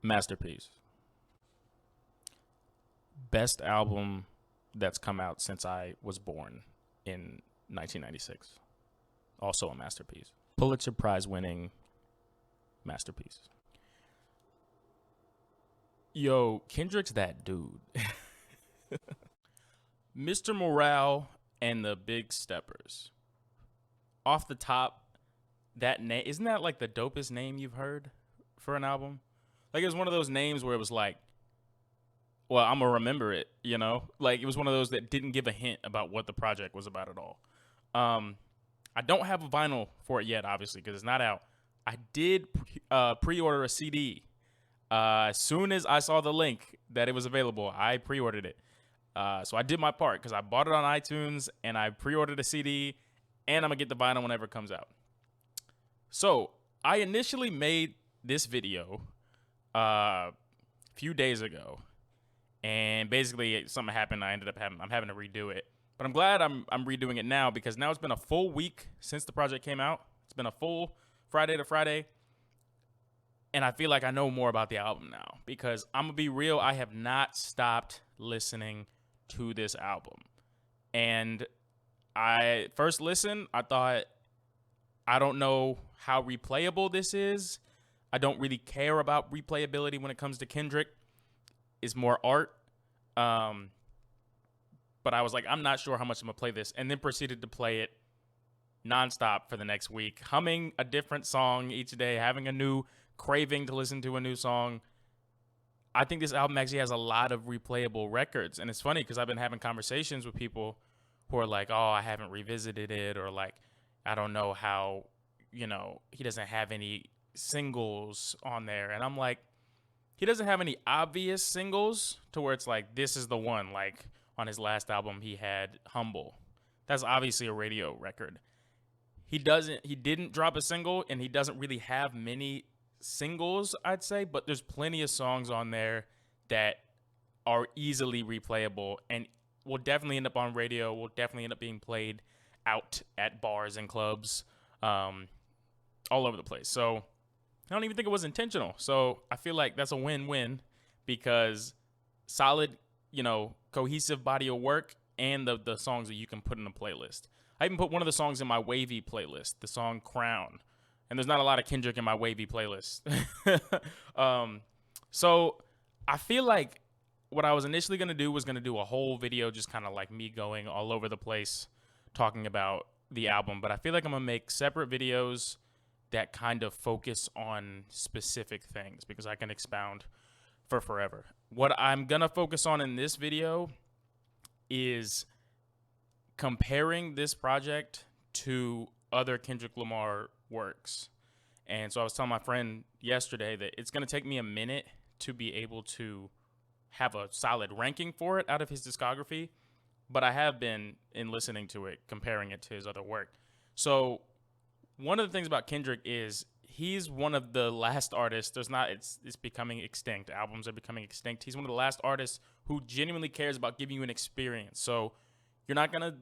Masterpiece. Best album that's come out since I was born in 1996. Also a masterpiece. Pulitzer Prize winning masterpiece. Yo, Kendrick's that dude. Mr. Morale and the Big Steppers. Off the top, that name, isn't that like the dopest name you've heard for an album? Like it was one of those names where it was like, well, I'm gonna remember it, you know? Like it was one of those that didn't give a hint about what the project was about at all. I don't have a vinyl for it yet, obviously, because it's not out. I did pre-order a CD. As soon as I saw the link that it was available, I pre-ordered it. So I did my part because I bought it on iTunes and I pre-ordered a CD, and I'm gonna get the vinyl whenever it comes out. So I initially made this video a few days ago, and basically something happened. I'm having to redo it, but I'm glad I'm redoing it now because now it's been a full week since the project came out. It's been a full Friday to Friday, and I feel like I know more about the album now because I'm gonna be real. I have not stopped listening to this album, and I first listened, I thought, I don't know how replayable this is. I don't really care about replayability when it comes to Kendrick. It's more art. But I was like, I'm not sure how much I'm going to play this. And then proceeded to play it nonstop for the next week, humming a different song each day, having a new craving to listen to a new song. I think this album actually has a lot of replayable records. And it's funny because I've been having conversations with people who are like, oh, I haven't revisited it, or like, I don't know how, he doesn't have any singles on there. And I'm like, he doesn't have any obvious singles to where it's like, this is the one. Like on his last album, he had Humble. That's obviously a radio record. He didn't drop a single, and he doesn't really have many singles, I'd say, but there's plenty of songs on there that are easily replayable and will definitely end up on radio, will definitely end up being played out at bars and clubs, all over the place. So I don't even think it was intentional. So I feel like that's a win-win because solid, cohesive body of work and the songs that you can put in a playlist. I even put one of the songs in my Wavy playlist, the song Crown. And there's not a lot of Kendrick in my Wavy playlist. So I feel like what I was initially going to do was going to do a whole video just kind of like me going all over the place talking about the album. But I feel like I'm going to make separate videos that kind of focus on specific things because I can expound for forever. What I'm going to focus on in this video is comparing this project to other Kendrick Lamar works. And so I was telling my friend yesterday that it's going to take me a minute to be able to have a solid ranking for it out of his discography, but I have been in listening to it, comparing it to his other work. So one of the things about Kendrick is he's one of the last artists. It's becoming extinct. Albums are becoming extinct. He's one of the last artists who genuinely cares about giving you an experience. So you're not going to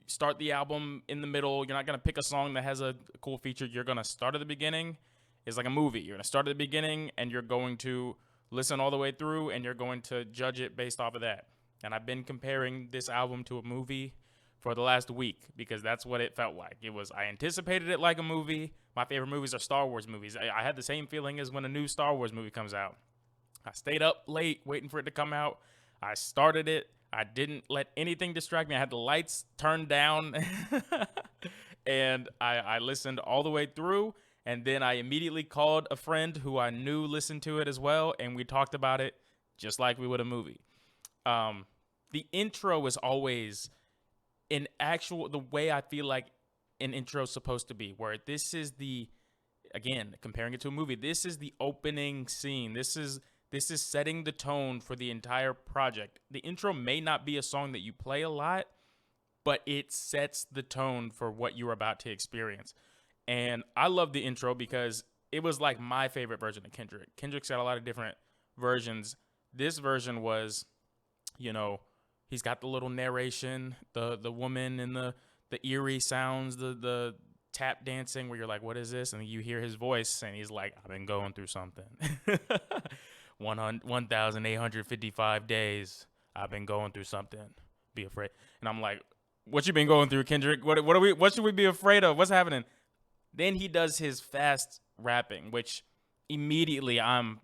start the album in the middle. You're not going to pick a song that has a cool feature. You're going to start at the beginning. It's like a movie. You're going to start at the beginning and you're going to listen all the way through and you're going to judge it based off of that. And I've been comparing this album to a movie for the last week because that's what it felt like. I anticipated it like a movie. My favorite movies are Star Wars movies. I had the same feeling as when a new Star Wars movie comes out. I stayed up late waiting for it to come out. I started it. I didn't let anything distract me. I had the lights turned down and I listened all the way through. And then I immediately called a friend who I knew listened to it as well. And we talked about it just like we would a movie. The intro is always the way I feel like an intro is supposed to be, where this is again, comparing it to a movie, this is the opening scene. This is setting the tone for the entire project. The intro may not be a song that you play a lot, but it sets the tone for what you're about to experience. And I love the intro because it was like my favorite version of Kendrick. Kendrick's got a lot of different versions. This version was, he's got the little narration, the woman and the eerie sounds, the tap dancing where you're like, what is this? And you hear his voice and he's like, I've been going through something. 1,855 days I've been going through something. Be afraid. And I'm like, what you been going through, Kendrick? What should we be afraid of? What's happening? Then he does his fast rapping, which immediately I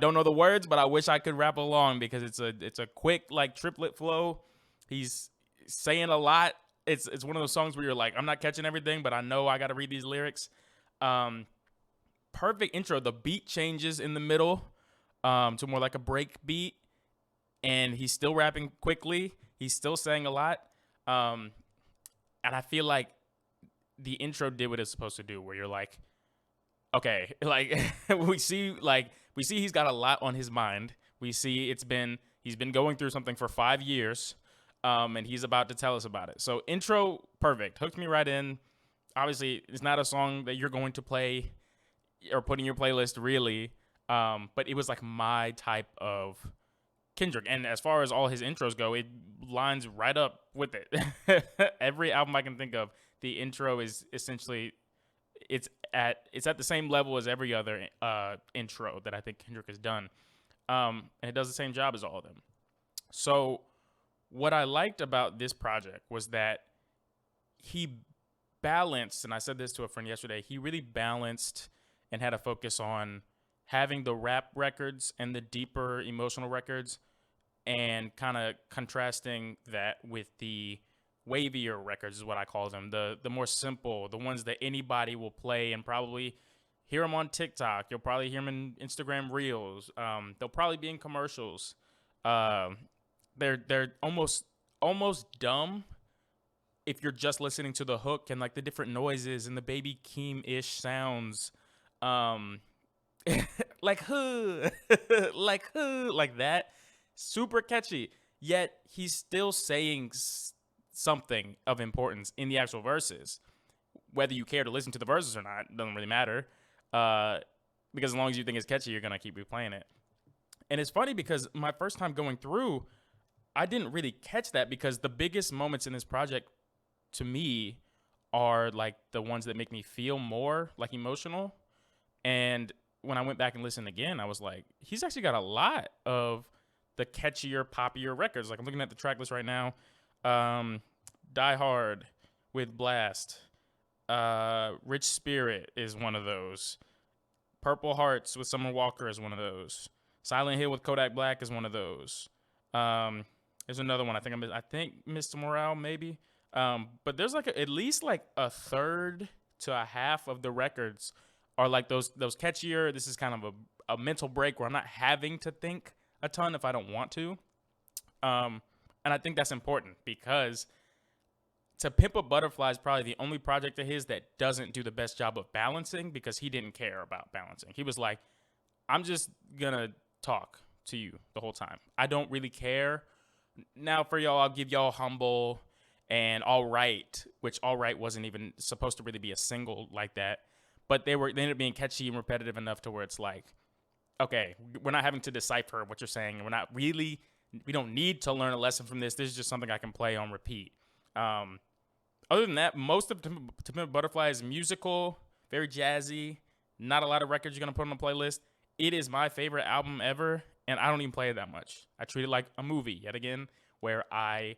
don't know the words, but I wish I could rap along because it's a quick like triplet flow. He's saying a lot. It's one of those songs where you're like, I'm not catching everything, but I know I got to read these lyrics. Perfect intro. The beat changes in the middle to more like a break beat, and he's still rapping quickly. He's still saying a lot, and I feel like the intro did what it's supposed to do, where you're like, okay, like we see he's got a lot on his mind. We see he's been going through something for 5 years, and he's about to tell us about it. So intro, perfect, hooked me right in. Obviously, it's not a song that you're going to play or put in your playlist, really, but it was like my type of Kendrick. And as far as all his intros go, it lines right up with it. Every album I can think of, the intro is essentially it's at the same level as every other intro that I think Kendrick has done, and it does the same job as all of them. So what I liked about this project was that he balanced, and I said this to a friend yesterday, he really balanced and had a focus on having the rap records and the deeper emotional records, and kind of contrasting that with the wavier records is what I call them, the more simple, the ones that anybody will play and probably hear them on TikTok. You'll probably hear them in Instagram Reels. They'll probably be in commercials. They're almost dumb if you're just listening to the hook and like the different noises and the Baby Keem-ish sounds. Like like that, super catchy, yet he's still saying something of importance in the actual verses. Whether you care to listen to the verses or not doesn't really matter, because as long as you think it's catchy, you're gonna keep replaying it. And it's funny because my first time going through, I didn't really catch that, because the biggest moments in this project to me are like the ones that make me feel more like emotional. And when I went back and listened again, I was like, he's actually got a lot of the catchier, poppier records. Like I'm looking at the track list right now. Die Hard with Blast. Rich Spirit is one of those. Purple Hearts with Summer Walker is one of those. Silent Hill with Kodak Black is one of those. There's another one. I think Mr. Morale maybe. But there's like at least like a third to a half of the records are like those catchier. This is kind of a mental break where I'm not having to think a ton if I don't want to. And I think that's important, because To Pimp a Butterfly is probably the only project of his that doesn't do the best job of balancing, because he didn't care about balancing. He was like, I'm just going to talk to you the whole time. I don't really care. Now for y'all, I'll give y'all Humble and All Right, which All Right wasn't even supposed to really be a single like that. But they ended up being catchy and repetitive enough to where it's like, okay, we're not having to decipher what you're saying. And we don't need to learn a lesson from this. This is just something I can play on repeat. Other than that, most of To Pimp a Butterfly is musical, very jazzy. Not a lot of records you're going to put on a playlist. It is my favorite album ever, and I don't even play it that much. I treat it like a movie, yet again, where I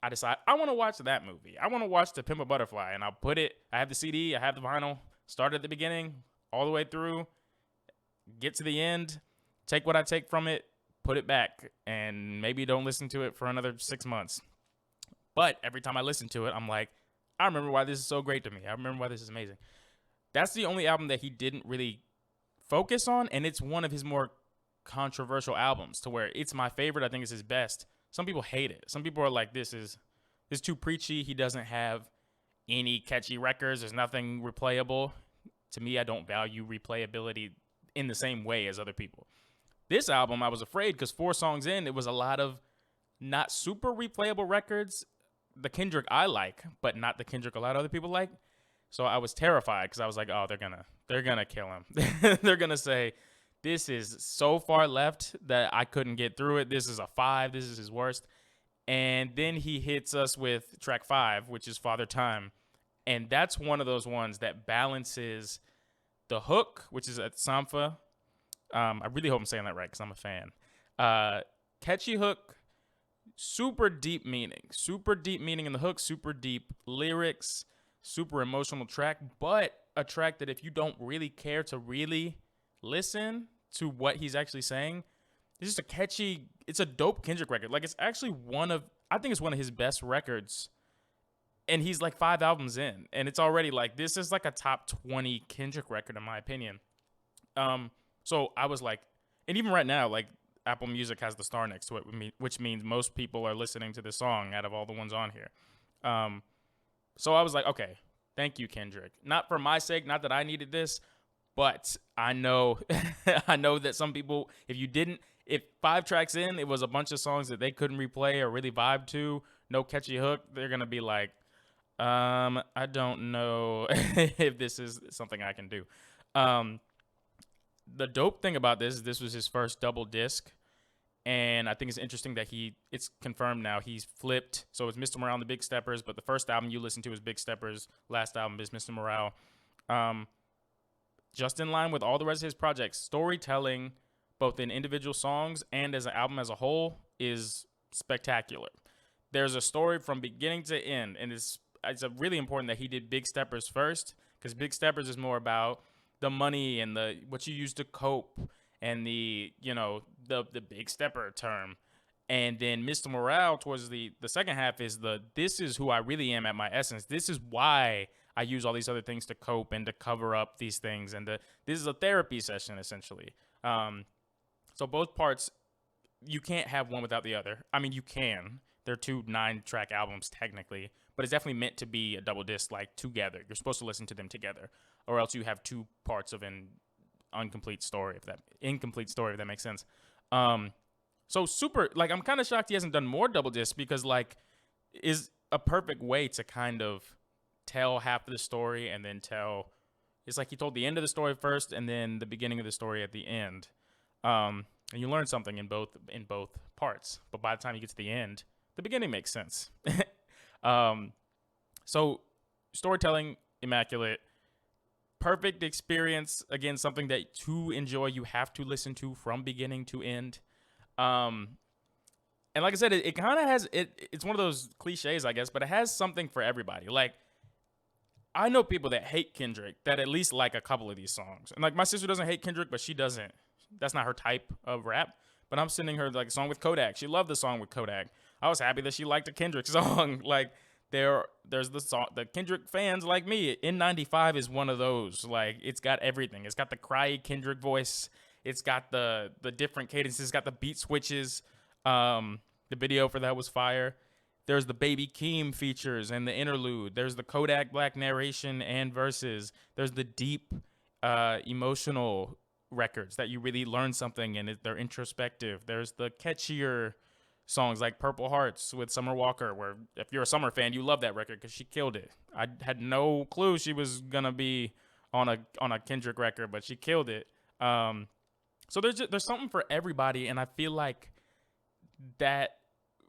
decide I want to watch that movie. I want to watch To Pimp a Butterfly, and I'll put it. I have the CD, I have the vinyl. Start at the beginning, all the way through, get to the end, take what I take from it, put it back, and maybe don't listen to it for another 6 months. But every time I listen to it, I'm like, I remember why this is so great to me. I remember why this is amazing. That's the only album that he didn't really focus on, and it's one of his more controversial albums, to where it's my favorite. I think it's his best. Some people hate it. Some people are like, this is too preachy. He doesn't have any catchy records. There's nothing replayable. To me, I don't value replayability in the same way as other people. This album, I was afraid, because 4 songs in, it was a lot of not super replayable records. The Kendrick I like, but not the Kendrick a lot of other people like. So I was terrified, because I was like, oh, they're gonna kill him. They're gonna say, this is so far left that I couldn't get through it. This is a 5. This is his worst. And then he hits us with track 5, which is Father Time. And that's one of those ones that balances the hook, which is at Sampha, I really hope I'm saying that right because I'm a fan. Catchy hook, super deep meaning in the hook, super deep lyrics, super emotional track, but a track that if you don't really care to really listen to what he's actually saying, it's just a catchy, it's a dope Kendrick record. Like, it's actually I think it's one of his best records. And he's like 5 albums in, and it's already like, this is like a top 20 Kendrick record in my opinion. So I was like, and even right now, like, Apple Music has the star next to it, which means most people are listening to this song out of all the ones on here. So I was like, okay, thank you, Kendrick. Not for my sake, not that I needed this, but I know, I know that some people, if 5 tracks in, it was a bunch of songs that they couldn't replay or really vibe to, no catchy hook, they're gonna be like, I don't know if this is something I can do. The dope thing about this was his first double disc. And I think it's interesting that it's confirmed now, he's flipped. So it's Mr. Morale and the Big Steppers, but the first album you listen to is Big Steppers. Last album is Mr. Morale. Just in line with all the rest of his projects, storytelling, both in individual songs and as an album as a whole, is spectacular. There's a story from beginning to end, and it's really important that he did Big Steppers first, because Big Steppers is more about the money and what you use to cope, and the big stepper term. And then Mr. Morale towards the second half is this is who I really am at my essence. This is why I use all these other things to cope and to cover up these things. And this is a therapy session, essentially. So both parts, you can't have one without the other. I mean, you can. They're 2 9-track albums technically, but it's definitely meant to be a double disc, like, together. You're supposed to listen to them together, or else you have 2 parts of an incomplete story, if that makes sense. So super, like, I'm kind of shocked he hasn't done more double discs, because, like, is a perfect way to kind of tell half of the story and then it's like he told the end of the story first and then the beginning of the story at the end. And you learn something in both parts, but by the time you get to the end, the beginning makes sense. So storytelling, immaculate. Perfect experience. Again, something that to enjoy, you have to listen to from beginning to end. And like I said, it kind of has, it's one of those cliches, I guess, but it has something for everybody. Like, I know people that hate Kendrick that at least like a couple of these songs. And, like, my sister doesn't hate Kendrick, but she doesn't. That's not her type of rap. But I'm sending her, like, a song with Kodak. She loved the song with Kodak. I was happy that she liked a Kendrick song. Like, there's the song, the Kendrick fans like me. N95 is one of those. Like, it's got everything. It's got the cry Kendrick voice. It's got the different cadences. It's got the beat switches. The video for that was fire. There's the Baby Keem features and the interlude. There's the Kodak Black narration and verses. There's the deep, emotional records that you really learn something and they're introspective. There's the catchier songs like Purple Hearts with Summer Walker, where if you're a Summer fan, you love that record because she killed it. I had no clue she was gonna be on a Kendrick record, but she killed it. So there's something for everybody, and I feel like that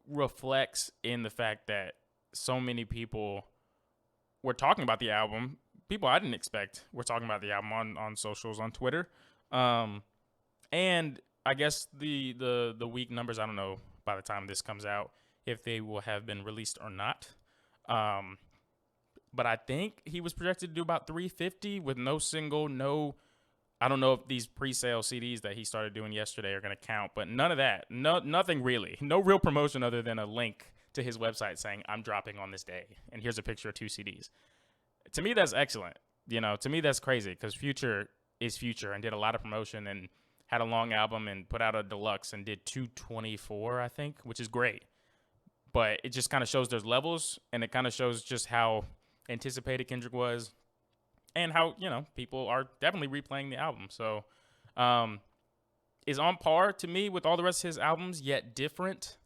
reflects in the fact that so many people were talking about the album. People I didn't expect were talking about the album on socials, on Twitter. And I guess the week numbers, I don't know by the time this comes out if they will have been released or not. But I think he was projected to do about 350 with no single, I don't know if these pre-sale CDs that he started doing yesterday are going to count, but none of that. Nothing really. No real promotion other than a link to his website saying, I'm dropping on this day, and here's a picture of 2 CDs. To me, that's excellent. To me, that's crazy, because Future is Future and did a lot of promotion and had a long album and put out a deluxe and did 224, I think, which is great. But it just kind of shows there's levels, and it kind of shows just how anticipated Kendrick was. And how, people are definitely replaying the album. So, is on par to me with all the rest of his albums, yet different.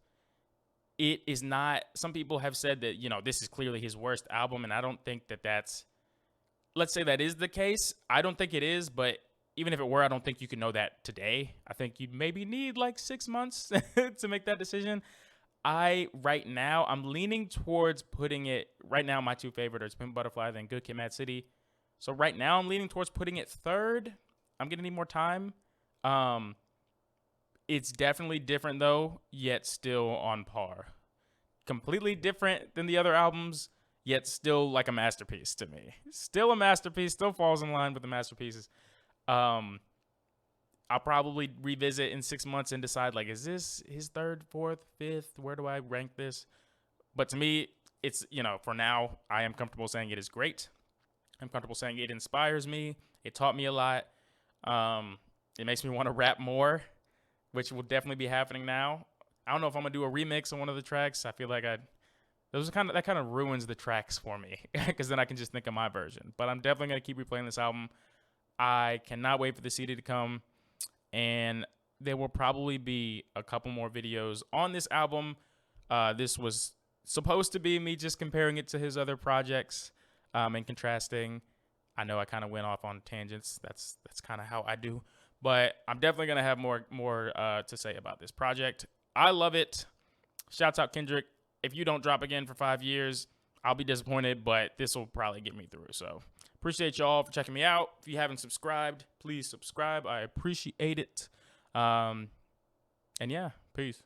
It is not, some people have said that, this is clearly his worst album. And I don't think that's, let's say that is the case. I don't think it is, but even if it were, I don't think you can know that today. I think you'd maybe need like 6 months to make that decision. Right now, I'm leaning towards putting it, right now my 2 favorite are Pimp Butterfly, then Good Kid, Mad City. So right now I'm leaning towards putting it 3rd. I'm going to need more time. Um, it's definitely different though, yet still on par. Completely different than the other albums, yet still like a masterpiece to me. Still a masterpiece, still falls in line with the masterpieces. Um, I'll probably revisit in 6 months and decide like, is this his third, fourth, fifth? Where do I rank this? But to me, it's, for now, I am comfortable saying it is great. I'm comfortable saying it inspires me. It taught me a lot. It makes me want to rap more, which will definitely be happening now. I don't know if I'm gonna do a remix on one of the tracks. I feel like that kind of ruins the tracks for me because then I can just think of my version. But I'm definitely gonna keep replaying this album. I cannot wait for the CD to come, and there will probably be a couple more videos on this album. This was supposed to be me just comparing it to his other projects and contrasting. I know I kind of went off on tangents. That's kind of how I do. But I'm definitely going to have more to say about this project. I love it. Shouts out Kendrick. If you don't drop again for 5 years, I'll be disappointed, but this will probably get me through. So appreciate y'all for checking me out. If you haven't subscribed, please subscribe. I appreciate it. And yeah, peace.